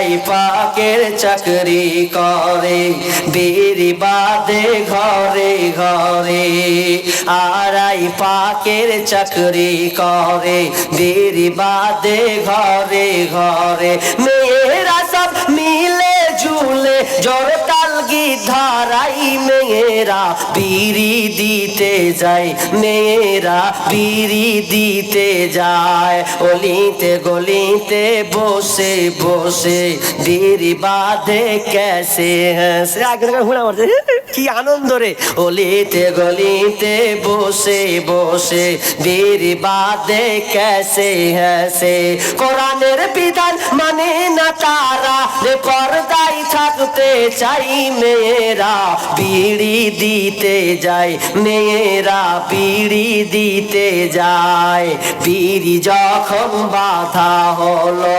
আড়াই পাকের চাকরি করে, বিড়ি বাদে ঘরে ঘরে। আড়াই পাকের চাকরি করে, বিড়ি বাদে ঘরে ঘরে। মেয়েরা সব মিলে ঝুলে জোরতাল গিধারাই, মেয়েরা বিড়ি দিতে যায়, মেয়েরা বিড়ি দিতে যায়। অলিতে গলিতে বসে বসে বিড়ি বাঁধে ক্যাসে হ্যাসে। আগে হুড়া মারছে, কি আনন্দ রে। অলিতে গলিতে বসে বসে বিড়ি বাঁধে ক্যাসে হ্যাসে। কোরআনের বিধান মানে না তারা, পর্দায় থাকতে চাই, মেয়েরা বিড়ি দিতে যায়, মেয়েরা বিড়ি দিতে যায়। বিড়ি যখন বাঁধা হলো,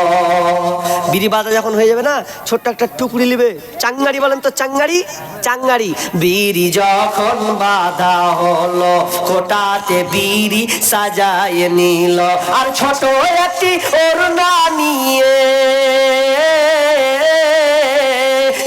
বিড়ি বাঁধা যখন হয়ে যাবে না, ছোট্ট একটা টুকরি নেবে, চাঙ্গারি বলেন তো, চাঙ্গারি চাঙ্গারি। বিড়ি যখন বাঁধা হলো, কোটাতে বিড়ি সাজায় নিল, আর ছোট একটি ওড়না নিয়ে,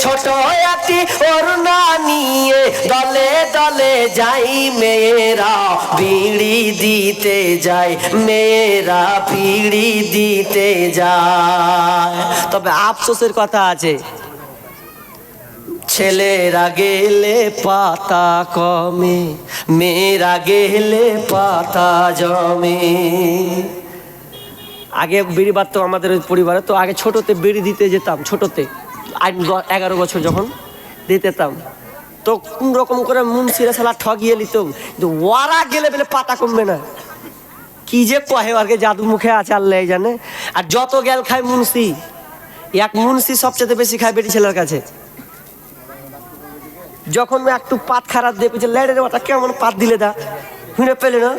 ছোট একটি ওড়না নিয়ে দলে দলে যাই, মেয়েরা বিড়ি দিতে যায়, মেয়েরা বিড়ি দিতে যায়। তবে আফসোসের কথা আছে, ছেলেরা গেলে পাতা কমে, মেয়েরা গেলে পাতা জমে। আগে বিড়ি বাঁধতো আমাদের পরিবারে, তো আগে ছোটতে বিড়ি দিতে যেতাম, ছোটতে 11 বছর যখন দিতেতাম, তো কোন রকম করে মুন্সিরা সালা ঠগিয়ে নিতাম, কিন্তু ওরা গেলে বেলে পাতা কমবে না। কি যে কহে আর জাদু মুখে আছে আল্লাহ জানে। আর যত গেল খায় মুন্সি, এক মুন্সি সবচেয়ে বেশি খায় বেটি ছেলের কাছে। যখন একটু পাত খারাপ দিয়ে পেয়েছে, লেড়ে ওটা কেমন পাত দিলে দা শুনে পেলে না,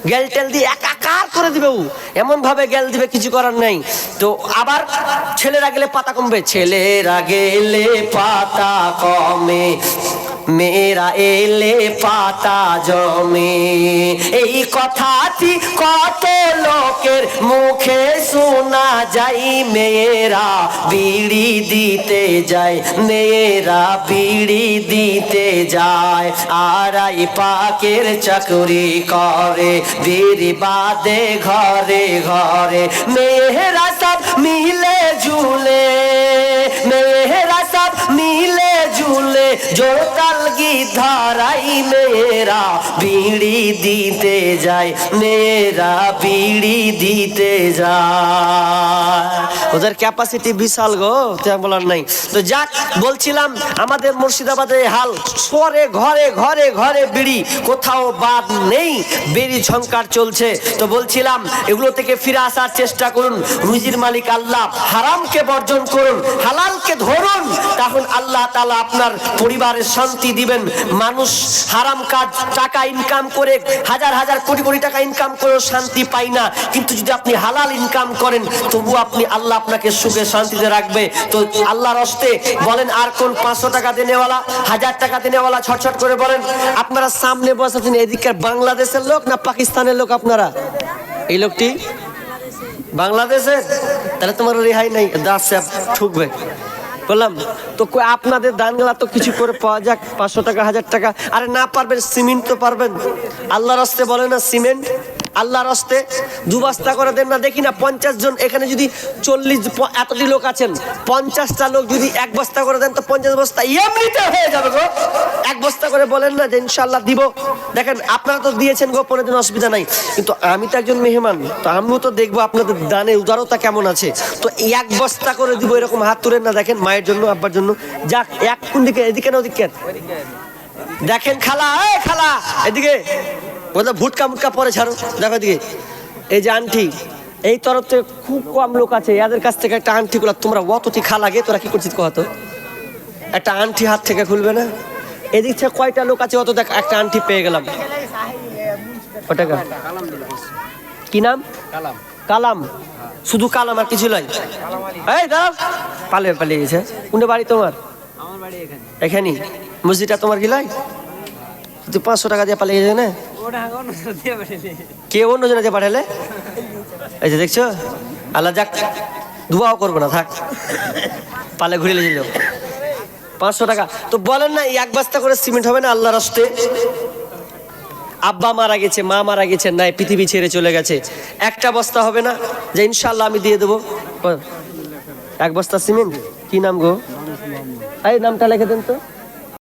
গেল টেল দিয়ে একাকার করে দিবে, ও এমন ভাবে গেল দিবে কিছু করার নাই। তো আবার ছেলেরা গেলে পাতা কমবে, ছেলেরা গেলে পাতা কমে, মেয়েরা এলে পাতা জমে। এই কথাটি কত লোকের মুখে শোনা যায়, মেয়েরা বিড়ি দিতে যায়, মেয়েরা বিড়ি দিতে যায়। আড়াই পাকের চাকরি করে, বিড়ি বাঁধে ঘরে ঘরে। মেয়েরা সব মিলে ঝুলে, মেয়েরা সব মিলে ঝুলে জোরতাল গিধারাই, মেয়েরা বিড়ি দিতে যায়, মেয়েরা বিড়ি দিতে যায়। ওদের ক্যাপাসিটি বিশাল গো, বলার নাই। তো যাক, বলছিলাম আমাদের মুর্শিদাবাদের হাল, শহরে ঘরে ঘরে ঘরে বিড়ি, কোথাও বাদ নেই, বিড়ি ঝংকার চলছে। তো বলছিলাম এগুলো থেকে ফিরে আসার চেষ্টা করুন, রুজির মালিক আল্লাহ, হারামকে বর্জন করুন, হালালকে ধরুন, তখন আল্লাহ তাআলা আপনার পরিবারের শান্তি দিবেন। মানুষ হারাম কাজ টাকা ইনকাম করে, হাজার হাজার কোটি কোটি টাকা ইনকাম করেও শান্তি পায় না, কিন্তু যদি আপনি হালাল ইনকাম করেন, তবু আপনি আল্লাহ আপনাকে সুখে শান্তিতে রাখবে। তো আল্লাহর হস্তে বলেন, আর কোন 500 টাকা দেনেওয়ালা, 1000 টাকা দেনেওয়ালা, ছটছট করে বলেন। আপনারা সামনে বসে আছেন, এদিকের বাংলাদেশের লোক না পাকিস্তানের লোক? আপনারা এই লোকটি বাংলাদেশের, তাহলে তোমার রেহাই নাই, দাস ঠুকবে বললাম। তো আপনাদের দানগুলা তো কিছু করে পাওয়া যাক, 500 টাকা 1000 টাকা। আরে না পারবেন সিমেন্ট তো পারবেন, আল্লাহর হস্তে বলে না সিমেন্ট, আল্লাহর হস্তে 2 বস্তা করে দেন না। দেখি না 50 জন, এখানে যদি 40 এতটি লোক আছেন, 50টা লোক যদি 1 বস্তা করে দেন, তো 50 বস্তা এমনিতে হয়ে যাবে গো। 1 বস্তা করে বলেন না যে ইনশাআল্লাহ দিব। দেখেন আপনারা তো দিয়েছেন গোপনের জন্য, অসুবিধা নাই, কিন্তু আমি তো একজন মেহমান, তো আমিও তো দেখবো আপনাদের দানে উদারতা কেমন আছে। তো 1 বস্তা করে দিব, এরকম হাত তুলেন না। দেখেন মায়ের জন্য, আব্বার জন্য, যাক। এক কোন দিকে, এদিকে না ওদিকে? দেখেন খালা, এই খালা এদিকে, বলতে ভুটকা মুটকা পরে ছাড়ো, দেখো এদিকে। এই যে আন্টি, এই তরফ থেকে খুব কম লোক আছে, এদের কাছ থেকে একটা আন্টি গুলা, তোমরা অতটি খা লাগে, তোরা কি করছিস কত? একটা আন্টি হাত থেকে খুলবে না? এদিক থেকে কয়টা লোক আছে, অত দেখ, একটা আন্টি পেয়ে গেলাম। ওটা কি নাম? কালাম। কালাম, শুধু কালাম আর কিছু নয়। এই দাঁড়াও, পালিয়ে গেছে। কোনটা বাড়ি তোমার? আমার বাড়ি এখানে। এখানে মসজিদটা তোমার কি লাই? তুই 500 টাকা দিয়ে পালিয়ে গেছে না? কে অন্য জনে দিয়ে পাঠালে? এই যে দেখছো, আল্লাহ যাক ধোয়াও করবো না, থাক, পালে ঘুরে লেগে 500 টাকা। তো বলেন না, এক বস্তা করে সিমেন্ট হবে না আল্লাহর রাস্তে? আব্বা মারা গেছে, মা মারা গেছে, নাই পৃথিবী ছেড়ে চলে গেছে, একটা বস্তা হবে না যে ইনশাল্লাহ আমি দিয়ে দেবো? এক বস্তা সিমেন্ট, কি নাম গো? এই নামটা লিখে দেন তো।